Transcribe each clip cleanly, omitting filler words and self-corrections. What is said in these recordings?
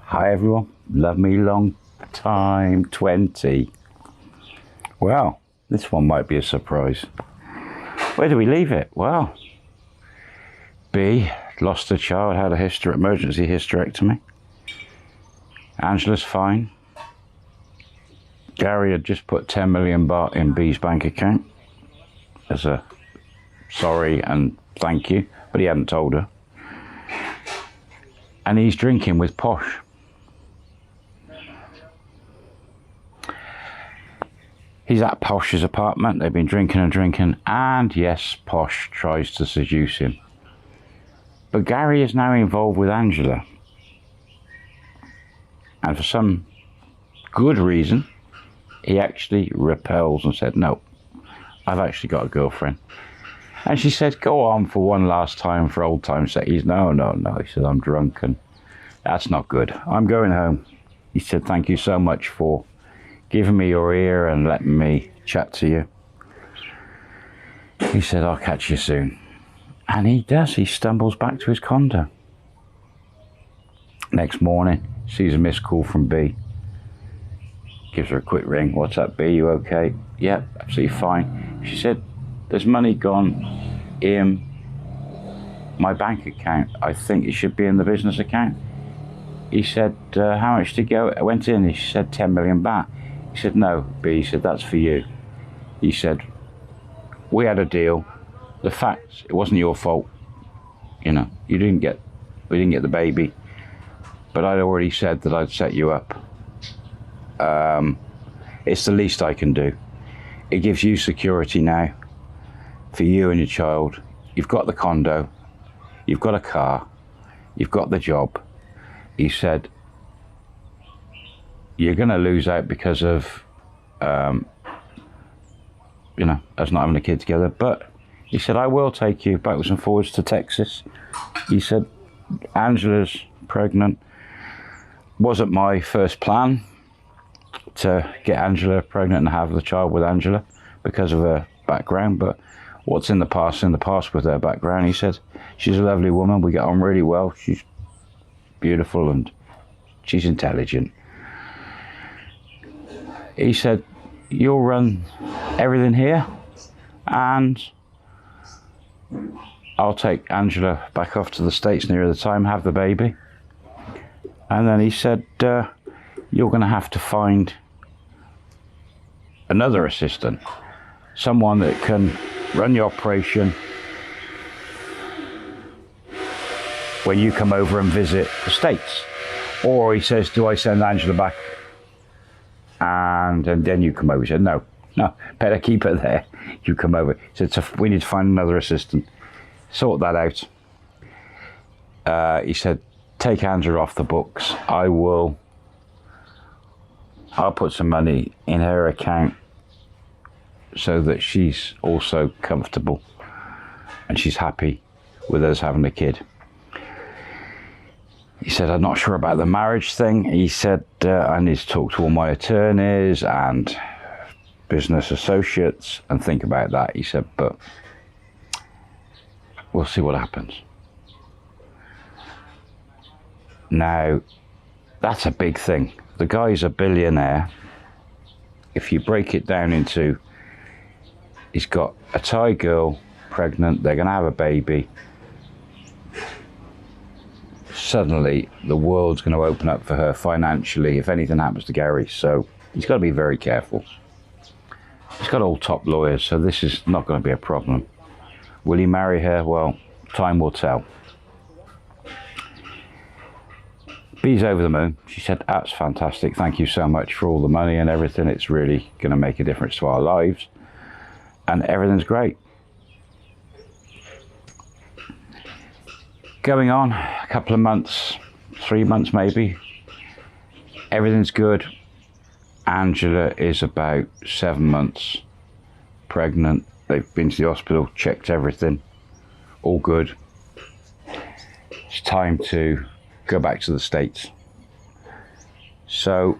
Hi everyone, love me long time 20. Well, this one might be a surprise. Where do we leave it? Well, B lost a child, had a emergency hysterectomy. Angela's fine. Gary had just put 10 million baht in B's bank account as a sorry and thank you, but he hadn't told her. And he's drinking with Posh. He's at Posh's apartment. They've been drinking and drinking, and yes, Posh tries to seduce him. But Gary is now involved with Angela. And for some good reason, he actually repels and said, no, I've actually got a girlfriend. And she said, go on for one last time for old time's sake. He's, no. He said, I'm drunk and that's not good. I'm going home. He said, thank you so much for giving me your ear and letting me chat to you. He said, I'll catch you soon. And he does. He stumbles back to his condo. Next morning, sees a missed call from B. Gives her a quick ring. What's up, B? You okay? Yep, absolutely fine. She said, there's money gone in my bank account. I think it should be in the business account. He said, how much did it go? I went in, he said 10 million baht. He said, no, B. He said, that's for you. He said, we had a deal. The fact, it wasn't your fault. You know, we didn't get the baby. But I'd already said that I'd set you up. It's the least I can do. It gives you security now for you and your child. You've got the condo, you've got a car, you've got the job. He said, you're going to lose out because of, you know, us not having a kid together. But he said, I will take you backwards and forwards to Texas. He said, Angela's pregnant. Wasn't my first plan to get Angela pregnant and have the child with Angela because of her background, but what's in the past with her background. He said, she's a lovely woman, we get on really well, she's beautiful and she's intelligent. He said, you'll run everything here and I'll take Angela back off to the States nearer the time, have the baby. And then he said, you're going to have to find another assistant, someone that can run the operation when you come over and visit the States. Or he says, do I send Angela back and then you come over? He said, no, better keep her there. You come over. He said, we need to find another assistant. Sort that out. He said, take Angela off the books. I'll put some money in her account so that she's also comfortable and she's happy with us having a kid. He said, I'm not sure about the marriage thing. He said, I need to talk to all my attorneys and business associates and think about that. He said, but we'll see what happens. Now, that's a big thing. The guy's a billionaire. If you break it down into, he's got a Thai girl pregnant, they're going to have a baby. Suddenly, the world's going to open up for her financially if anything happens to Gary. So he's got to be very careful. He's got all top lawyers, so this is not going to be a problem. Will he marry her? Well, time will tell. B's over the moon. She said, that's fantastic. Thank you so much for all the money and everything. It's really going to make a difference to our lives. And everything's great. Going on a couple of months, 3 months maybe. Everything's good. Angela is about 7 months pregnant. They've been to the hospital, checked everything. All good. It's time to go back to the States. So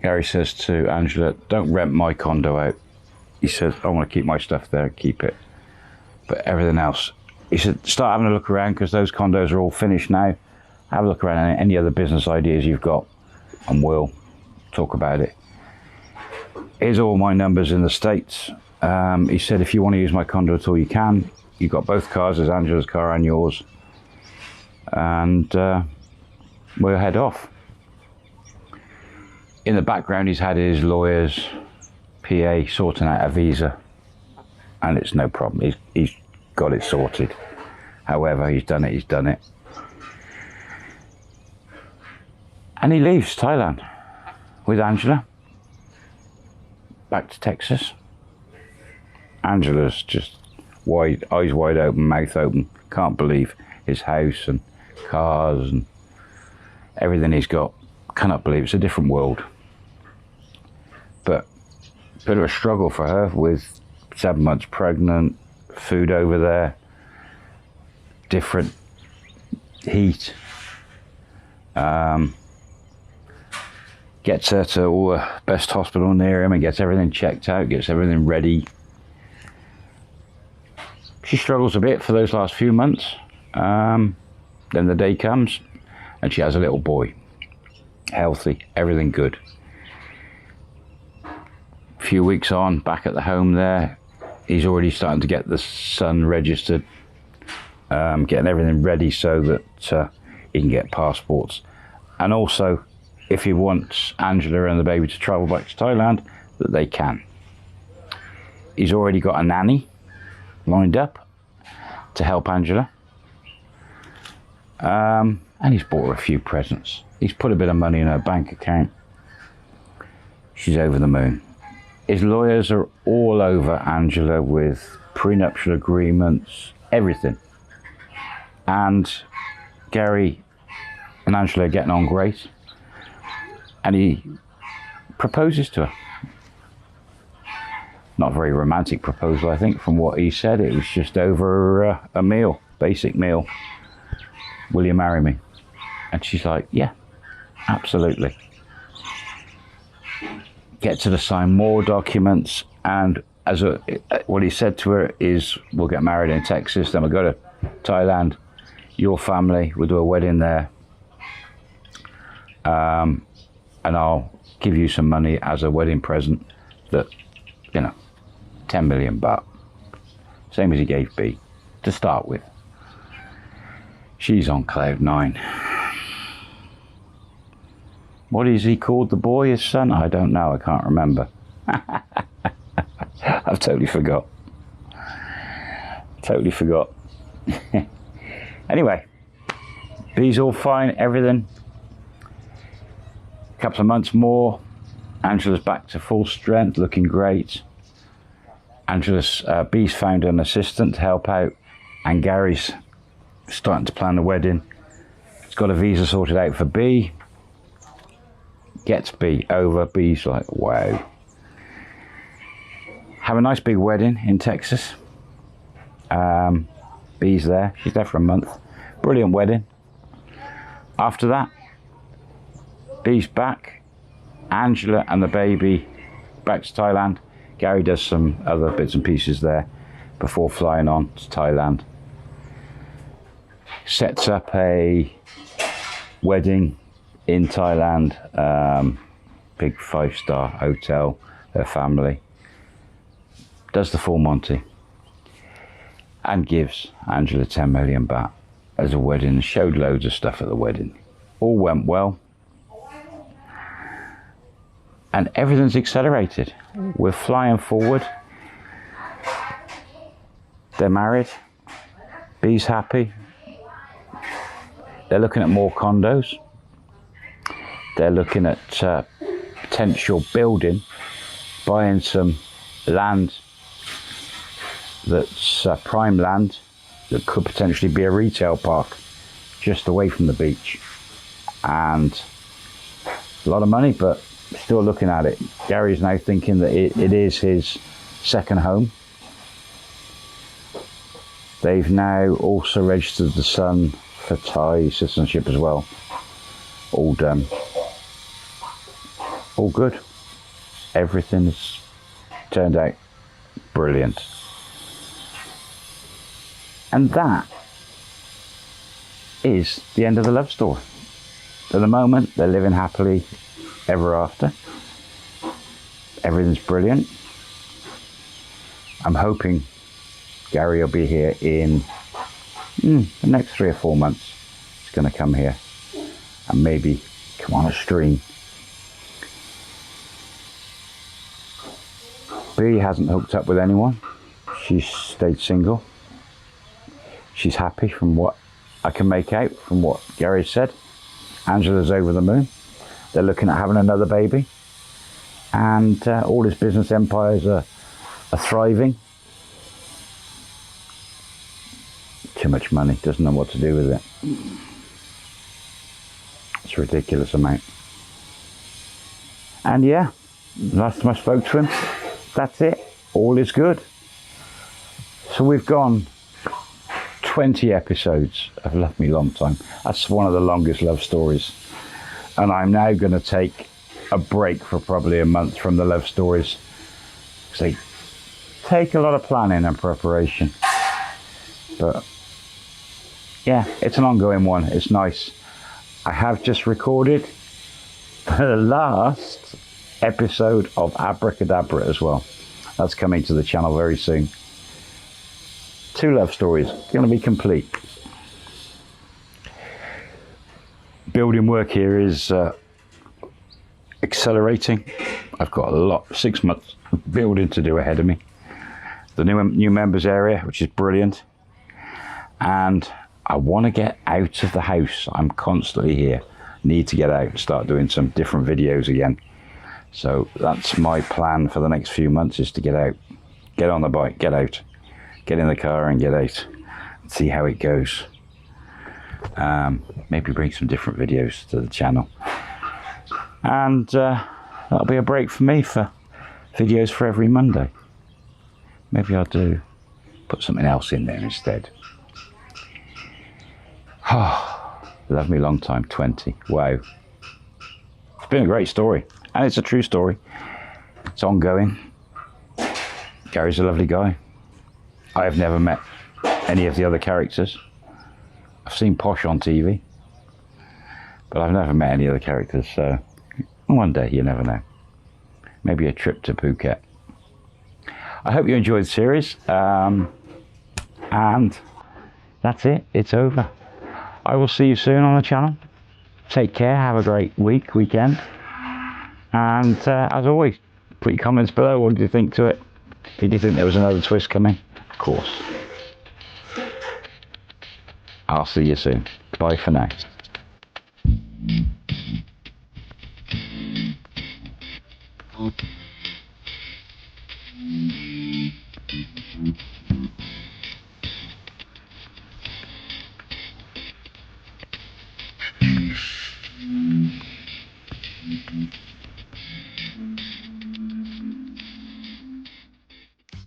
Gary says to Angela, don't rent my condo out. He says, I want to keep my stuff there, keep it. But everything else, he said, start having a look around because those condos are all finished now have a look around any other business ideas you've got, and we'll talk about it. Here's all my numbers in the States. He said if you want to use my condo at all, you can. You've got both cars, there's Angela's car and yours. And we'll head off. In the background, he's had his lawyer's PA sorting out a visa, and it's no problem. He's got it sorted. However, he's done it. And he leaves Thailand with Angela back to Texas. Angela's just eyes wide open, mouth open, can't believe his house and cars and everything he's got. Cannot believe it's a different world. But a bit of a struggle for her with 7 months pregnant, food over there, different heat. Gets her to all the best hospital near him and gets everything checked out, gets everything ready. She struggles a bit for those last few months. Then the day comes and she has a little boy. Healthy, everything good. A few weeks on, back at the home there, he's already starting to get the son registered, getting everything ready so that he can get passports. And also, if he wants Angela and the baby to travel back to Thailand, that they can. He's already got a nanny lined up to help Angela. And he's bought her a few presents. He's put a bit of money in her bank account. She's over the moon. His lawyers are all over Angela with prenuptial agreements, everything. And Gary and Angela are getting on great. And he proposes to her. Not a very romantic proposal, I think, from what he said. It was just over a meal, basic meal. Will you marry me? And she's like, yeah, absolutely. Gets her to sign more documents, and what he said to her is, we'll get married in Texas, then we'll go to Thailand, your family, we'll do a wedding there, and I'll give you some money as a wedding present, that, 10 million baht, same as he gave B to start with. She's on cloud 9. What is he called, the boy, his son? I don't know, I can't remember. I've totally forgot. Anyway, B's all fine, everything. A couple of months more, Angela's back to full strength, looking great. B's found an assistant to help out, and Gary's starting to plan the wedding. He's got a visa sorted out for B. Gets B over. B's like, wow. Have a nice big wedding in Texas. B's there. She's there for a month. Brilliant wedding. After that, B's back. Angela and the baby back to Thailand. Gary does some other bits and pieces there before flying on to Thailand. Sets up a wedding in Thailand, big 5-star hotel, her family. Does the full Monty. And gives Angela 10 million baht as a wedding. Showed loads of stuff at the wedding. All went well. And everything's accelerated. We're flying forward. They're married. B's happy. They're looking at more condos. They're looking at potential building, buying some land that's prime land that could potentially be a retail park just away from the beach. And a lot of money, but still looking at it. Gary's now thinking that it is his second home. They've now also registered the son for Thai citizenship as well. All done. All good. Everything's turned out brilliant. And that is the end of the love story. At the moment, they're living happily ever after. Everything's brilliant. I'm hoping Gary will be here in the next 3 or 4 months. He's going to come here and maybe come on a stream. B hasn't hooked up with anyone. She's stayed single. She's happy from what I can make out from what Gary said. Angela's over the moon. They're looking at having another baby. And all his business empires are thriving. Too much money, doesn't know what to do with it. It's a ridiculous amount. And yeah, last time I spoke to him, that's it. All is good. So we've gone 20 episodes of Love Me Long Time. That's one of the longest love stories. And I'm now going to take a break for probably a month from the love stories. Because they take a lot of planning and preparation. But yeah, it's an ongoing one. It's nice. I have just recorded the last episode of Abracadabra as well. That's coming to the channel very soon. 2 love stories, going to be complete. Building work here is accelerating. I've got a lot, 6 months of building to do ahead of me. The new members area, which is brilliant. And I want to get out of the house. I'm constantly here. Need to get out and start doing some different videos again. So that's my plan for the next few months, is to get out. Get on the bike, get out. Get in the car and get out. And see how it goes. Maybe bring some different videos to the channel. And that'll be a break for me for videos for every Monday. Maybe I'll put something else in there instead. Love Me Long Time 20. Wow. It's been a great story. And it's a true story. It's ongoing. Gary's a lovely guy. I have never met any of the other characters. I've seen Posh on TV. But I've never met any of the characters. So one day, you never know. Maybe a trip to Phuket. I hope you enjoyed the series. And that's it. It's over. I will see you soon on the channel. Take care. Have a great weekend. And as always, put your comments below. What did you think to it? Did you think there was another twist coming? Of course. I'll see you soon. Bye for now. Okay.